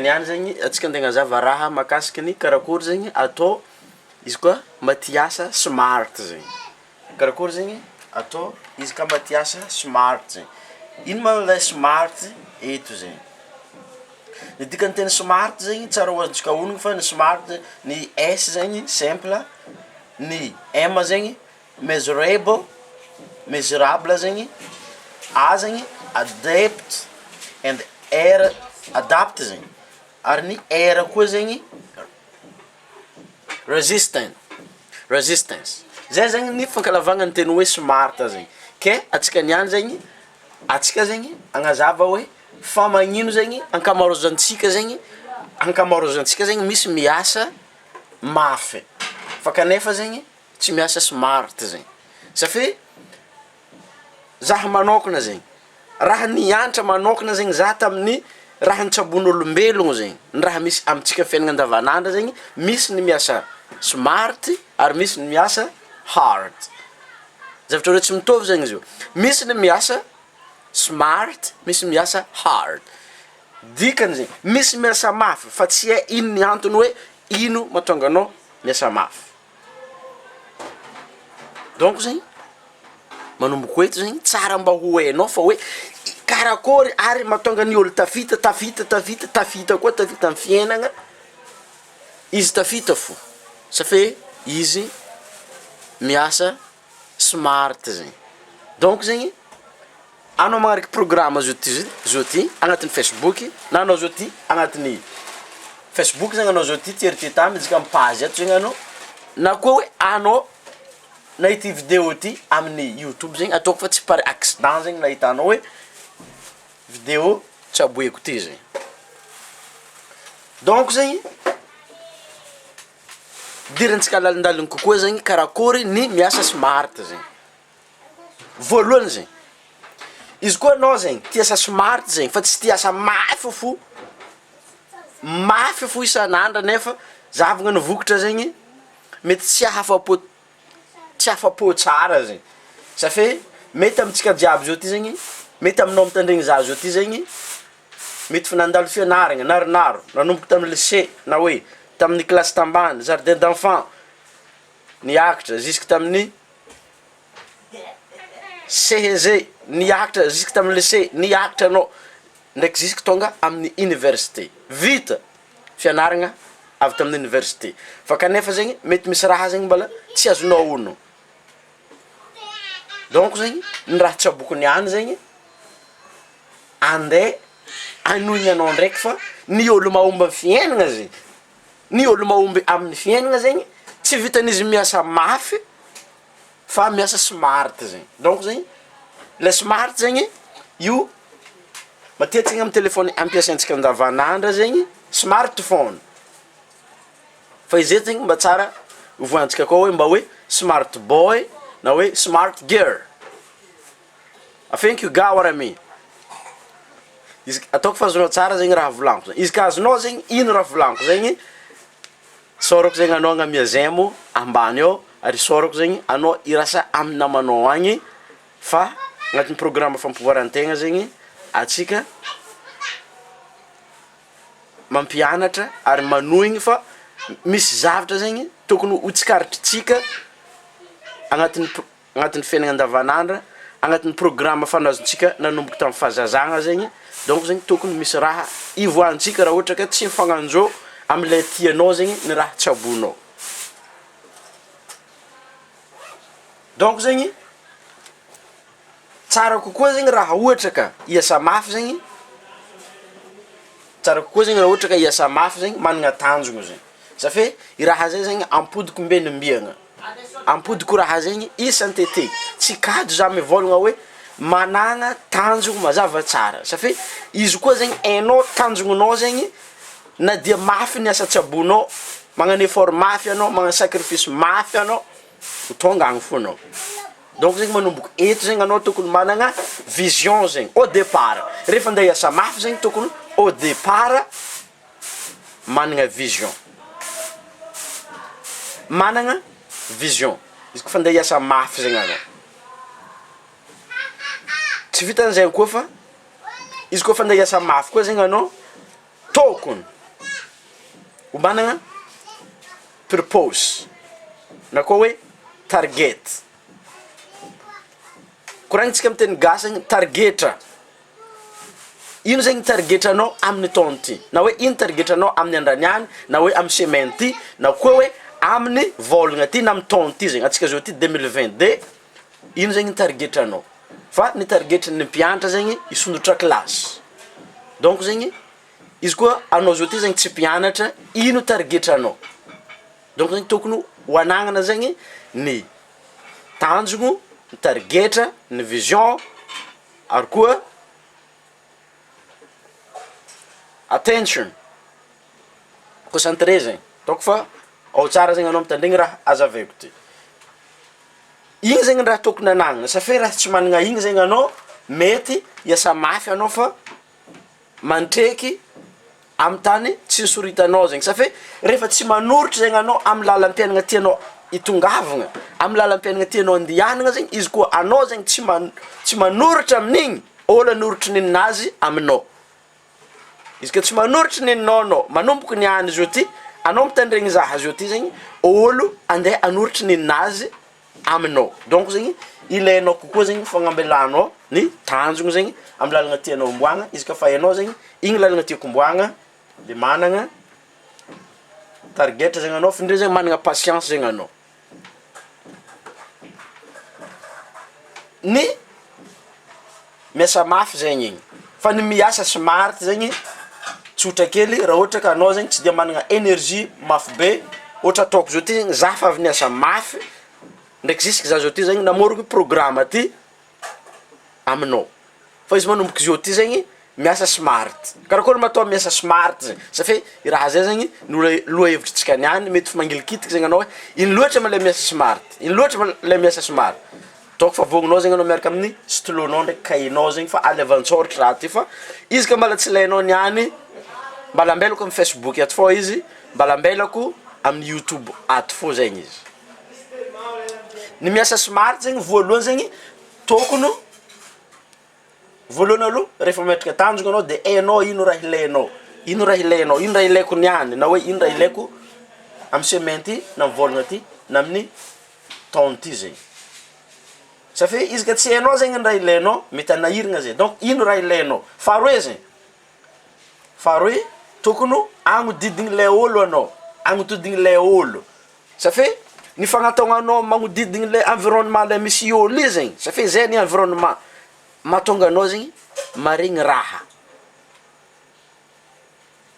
Niany zegny atsika andeha agnazava raha mahakasiky ny karakory zegny atao izy koa matiasa smart zegny. Karakory zegny atao izy ka matiasa smart zegny. Ino ma le smart eto zegny. Ny dikan'ny teny smart zegny tsara ho azontsika honogno fa ny smart ny S zegny simple, ny M zegny measurable, mesurable zegny, A zegny adapt and R adapt zegny. Ary ny R koa zegny resistance. Zay zegny ny fankalavagna ny teny hoe smart zegny. Ke atsika niany zegny, atsika zegny agnazava hoe fa magnino zegny ankamaroazantsika zegny misy miasa mafy. Fa kanefa zegny tsy miasa smart zegny. Satria zaha manokana zegny raha nianatra manokana zegny za tamin'ny raha nitsabon'olombelogno zegny, ny raha misy amintsika fiainana andavanandro zegny, misy ny miasa smart ary misy ny miasa hard. Zavatra roa tsy mitovy zegny izy io. Misy ny miasa smart, misy miasa hard. Dikany zegny, misy miasa mafy fa tsy hay ino ny antony hoe ino mahatonga anao miasa mafy. Donc zegny manomboka eto zegny tsara mba ho hainao fa hoe karakory ary mahatonga ny olo tafita koa tafita amin'ny fiainana, izy tafita fo satria izy miasa smart zegny. Donc zegny anao magnariky programme zao ty agnatin'ny Facebook, na anao zao ty agnatin'ny Facebook zegny anao zao ty tieritry mijika amin'ny page eto zegny anao, na koa hoe anao nahita ity vidéo ty amin'ny YouTube zegny, ataoko fa tsy par accident zegny nahitanao hoe vidéo tsaboeko ty zegny. Donc zegny dirantsika lalandaliny kokoa zegny karakory ny miasa smart zegny. Voalohany zegny, izy koa anao zegny tiasa smart zegny fa tsy tiasa mafy fo isan'andro nefa zavagna ny vokatra zegny mety tsy afapo tsara zegny. Satria mety amintsika jiaby zao ty zegny, mety aminao mitandregny za zao ty zegny, mety fa nandalo fianaragna naronaro, nanomboka tamin'ny lycée na hoe tamin'ny kilasy tambany, jardin d'enfant, niakatra jusque tamin'ny CEG, niakatra jusque tamin'ny lycée, niakatra anao ndraiky jusque tonga amin'ny université. Vita fianaragna avy tamin'ny université. Fa kanefa zegny mety misy raha zegny mbala tsy azonao ono. Donc zegny ny raha tsaboako niany zegny andeha anoigny anao ndraiky fa ny olo mahomby amin'ny fiainana zegny, ny olo mahomby amin'ny fiainana zegny tsy vitan'izy miasa mafy fa miasa smart zegny. Donc zegny le smart zegny io matetiky amin'ny telefôny ampiasaintsika andavanandro zegny smartphone. Fa izy eto zegny mba tsara hovoantsika koa hoe mba hoe smart boy na hoe smart girl. I think you got what I mean. Izy ataoko fa azonao tsara zegny raha volaniko zegny. Izy ka azonao zegny ino raha volaniko zegny, sorako zegny anao agnamia zemo ambany ao, ary sorako zegny anao irasa amin'ny namanao agny fa agnatin'ny programme fampivoaran-tegna zegny atsika mampianatra ary manohigny fa misy zavatra zegny tokony ho tsikaritrintsika agnatin'ny fiainana andavanandro, agnatin'ny programme fanazontsika nanomboka tamin'ny fahazazagna zegny. Donc zegny tokony misy raha ivoahantsika raha ohatra ka tsy mifagnanjo amin'ilay tianao zegny ny raha tsabonao. Donc zegny tsara kokoa zegny raha ohatra ka iasa mafy zegny, tsara kokoa zegny raha ohatra ka iasa mafy zegny managna tanjogno zegny. Satria i raha zay zegny ampodiko mbenimbiagna, ampodiko raha zegny isan-tete. Tsy kado za mivôlagna hoe managna tanjogno mazava tsara, satria izy koa zegny hainao tanjognonao zegny na dia mafy ny asa tsabonao, magnano effort mafy anao, magnano sacrifice mafy anao, ho tonga agny fo anao. Donc zegny manomboka eto zegny anao tokony managna vision zegny au départ. Rehefa andeha hiasa mafy zegny tokony au départ managna vision. Managna vision. Izy koa fa andeha hiasa mafy zegny anao. Tsy vitan'izay koa fa izy koa fa andeha hiasa mafy koa zegny anao, tokony ho managna purpose na koa hoe target. Koragnitsika amin'ny teny gasy zegny targetra. Ino zegny targetranao amin'ny taona ty, na hoe ino targetranao amin'ny andraniany, na hoe amin'ny semaine ty, na koa hoe amin'ny vôlagna ty na amin'ny taona ty zegny. Atsika zao ty 2022, ino zegny targetranao. Fa ny targetran'ny mpianatra zegny hisondrotra klasy. Donc zegny izy koa anao zao ty zegny tsy mpianatra, ino targetranao. Donc zegny tokony ho anagnana zegny ny tanjogno, ny targetra, ny vision, ary koa attention, concentré zegny. Donc fa ao tsara zegny anao mitandregny raha azavaiko ty. Igny zegny raha tokony anagnana, safe raha tsy managna igny zegny anao, mety hiasa mafy anao fa mantreky amin'ny tany tsy nisoritanao zegny. Safe rehefa tsy manoritra zegny anao amin'ny lalam-piainana tianao hitongavana, amin'ny lalam-piainana tianao andihanana zegny, izy koa anao zegny tsy manoritra amin'igny, ôlo hanoritra ninazy aminao. Izy ka tsy manoritra neninao anao, manomboka niany zao ty, anao mitandregny zaha zao ty zegny, ôlo andeha hanoritra ninazy aminao. Donc zegny ilainao kokoa zegny fagnambelanao ny tanjogno zegny amin'ny lalagna tianao omboagna. Izy ka fa hainao zegny igny lalagna tiako omboagna, de managna target zegny anao, findray zegny managna patience zegny anao. Ny miasa mafy zegny igny, fa ny miasa smart zegny tsotra kely raha ohatra ka anao zegny tsy de managna énergie mafy be. Ohatra ataoko zao ty zegny, za fa avy niasa mafy ndraiky zisky za zao ty zegny namoroko programme ty aminao, fa izy manomboka zao ty zegny miasa smart. Karakory matao miasa smart zegny, safe i raha zay zegny loha hevitritsika niany, mety fa mangilikitiky zegny anao hoe ino loatra ma le miasa smart, ino loatra ma le miasa smart. Donc fa vogninao zegny anao miaraka amin'ny stylo-nao ndraiky cahier-nao zegny fa alevan-tsôratra raha ty. Fa izy ka mbala tsy ilainao niany, mbala ambelako amin'ny Facebook ato fô izy, mbala ambelako amin'ny YouTube ato fô zegny izy. Ny miasa smart zegny voalohany zegny tokony voalohany aloha rehefa metraka tanjogno anao de hainao ino raha ilainao, ino raha ilainao, ino raha ilaiko niany, na hoe ino raha ilaiko amin'ny semaine ty, na amin'ny vôlagna ty, na amin'ny taona ty zegny. Safe izy ka tsy hainao zegny raha ilainao, mety anahiragna zegny. Donc ino raha ilainao. Faharoe zegny, faharoe tokony agnodidigny le ôlo anao, agnodidigny le ôlo. Safe ny fagnataonanao magnodidigny le environnement le misy ôlo io zegny, safe zay ny environnement mahatonga anao zegny maregny raha.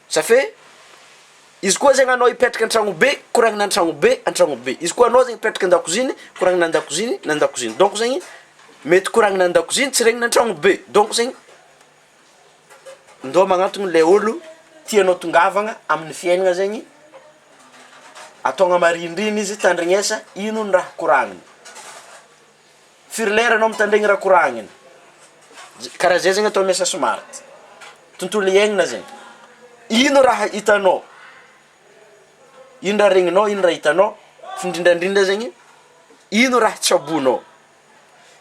Safe izy koa zegny anao hipetraka an-tragno be, koragnina an-tragno be, an-tragno be. Izy koa anao zegny hipetraka an-dakoziny, koragnina an-dakoziny, an-dakoziny. Donc zegny mety koragnina an-dakoziny tsy regnina an-tragno be. Donc zegny ndao magnantogny le ôlo tianao tongavagna amin'ny fiainana zegny, ataogna marindriny izy tandrignesa ino ny raha koragniny. Firy lera anao mitandregny raha koragniny. Karaha zay zegny atao miasa smart. Tontolo iainana zegny. Ino raha hitanao, ino raha regninao, ino raha hitanao, findrindrandrindra zegny ino raha tsabonao.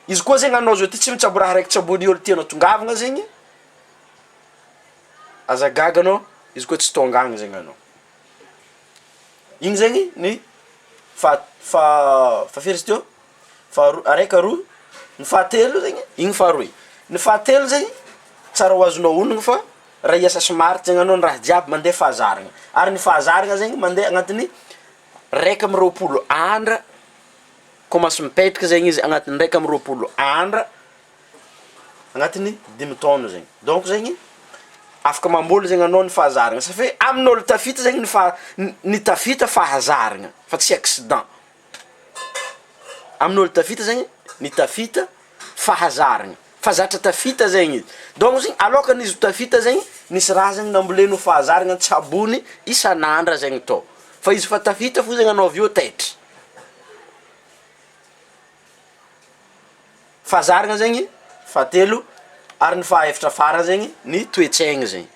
Izy koa zegny anao zao ty tsy mitsabo raha raiky tsabony ôlo tianao tongavagna zegny, azagaganao izy koa tsy tongagna zegny anao. Igny zegny ny firy izy teo, araika aroa, ny fahatelo zegny, igny faharoe. Ny fahatelo zegny tsara ho azonao onogno fa raha hiasa smart zegny anao, ny raha jiaby mandeha fahazaragna. Ary ny fahazaragna zegny mandeha agnatin'ny 120 andra, commence mipetraka zegny izy agnatin'ny 120 andra, agnatin'ny 5 taona zegny. Donc zegny afaka mamboly zegny anao ny fahazaragna. Safe amin'olo tafita zegny ny tafita fahazaragna, fa tsy accident. Amin'olo tafita zegny ny tafita fahazaragna, fa zatra tafita zegny izy. Donc zegny alokany izy tafita zegny nisy raha zegny namboleno fahazaragna tsabony isan'andra zegny tao. Fa izy fa tafita fo zegny anao avy eo taitry. Fahazaragna zegny fahatelo, ary ny fahaefatra farany zegny ny toetsaigny zegny.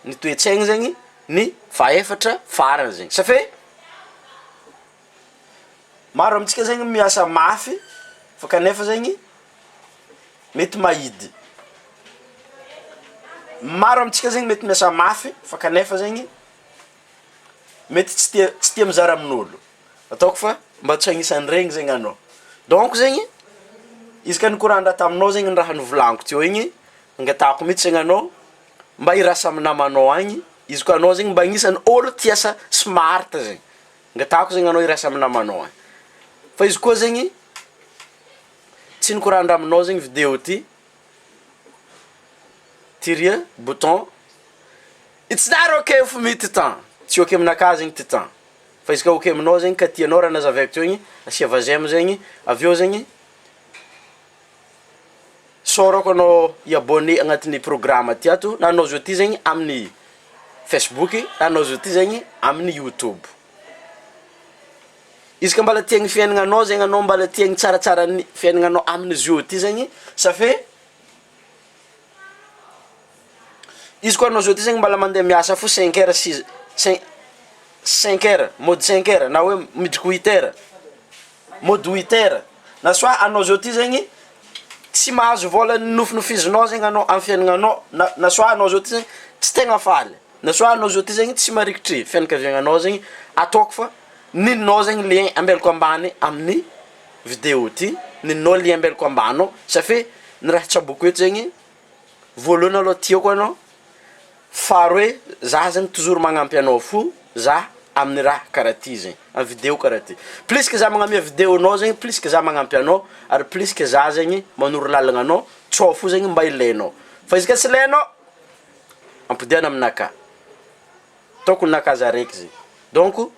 Ny toetsaigny zegny ny fahaefatra farany zegny. Safe maro amintsika zegny miasa mafy fa kanefa zegny mety mahidy. maro amitsika zegny mety miasa mafy fa kanefa zegny mety tsy tia mizara amin'olo ataoko fa mba tsy agnisan'iregny zegny anao donc zegny izy ka nikorandra taminao zegny raha novolaniko teo igny angatahako mihitsy zegny anao mba hirasa amin'ny namanao agny izy koa anao zegny mba agnisan'ny olo tiasa smart zegny angatahako zegny anao hirasa amin'ny namanao agny fa izy koa zegny tsy nikorandra aminao zegny vidéo ty tiria bouton it's not okay for me titan tsy okay aminakahy zegny titan fa izy ka okay aminao zegny ka tianao raha nazavaiko teo igny asia vazem zegny aveo zegny sorako anao i-abonné agnatin'ny programme ty ato na anao zao ty zegny amin'ny Facebook na anao zao ty zegny amin'ny YouTube izy ka mbala tiagny fiaignanao zegny anao mbala tiagny tsaratsara ny fiaignanao amin'ny zio ty zegny ça fait izy koa anao zao ty zegny mbala mandeha miasa fo 5 heures 5 heures mode 5 heures na hoe midriky 8 heures mode 8 heures na soit anao zao ty zegny tsy mahazo vola nofinofizinao zegny anao amin'ny fiaignanao na soit anao zao ty zegny tsy tegna faly na soit anao zao ty zegny tsy marikitry fianakaviagnanao zegny ataoko fa ninonao zegny lien ambelako ambany amin'ny vidéo ty ninonao lien ambelako ambanao ça fait ny raha tsaboko eto zegny voalohany aloha tiako anao faharoe za zegny toujours magnampy anao fo za amin'ny raha karaha ty zegny amin'ny vidéo karaha ty plus que za magnamia vidéo anao zegny plus que za magnampy anao ary plus que za zegny manoro lalagna anao tsao fo zegny mba ilainao fa izy ka tsy ilainao ampodiana aminakahy ataoko ninakahy za raiky zegny donc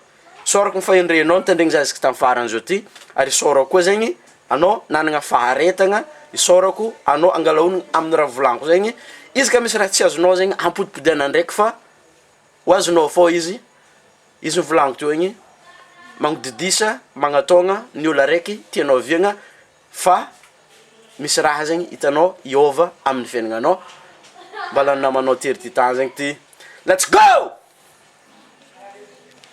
sorako ny fahendrenao nitandregny za ziska tamin'ny farany zao ty ary sorako koa zegny anao nanagna faharetagna isorako anao angalaony amin'ny raha volaniko zegny izy ka misy raha tsy azonao zegny ampodipodiana ndraiky fa ho azonao fô izy volaniko teo igny magnodidisa magnatôgna ny olo araiky tianao viagna fa misy raha zegny hitanao iôva amin'ny fiaignanao mbala namanao tery ty tany zegny ty let's go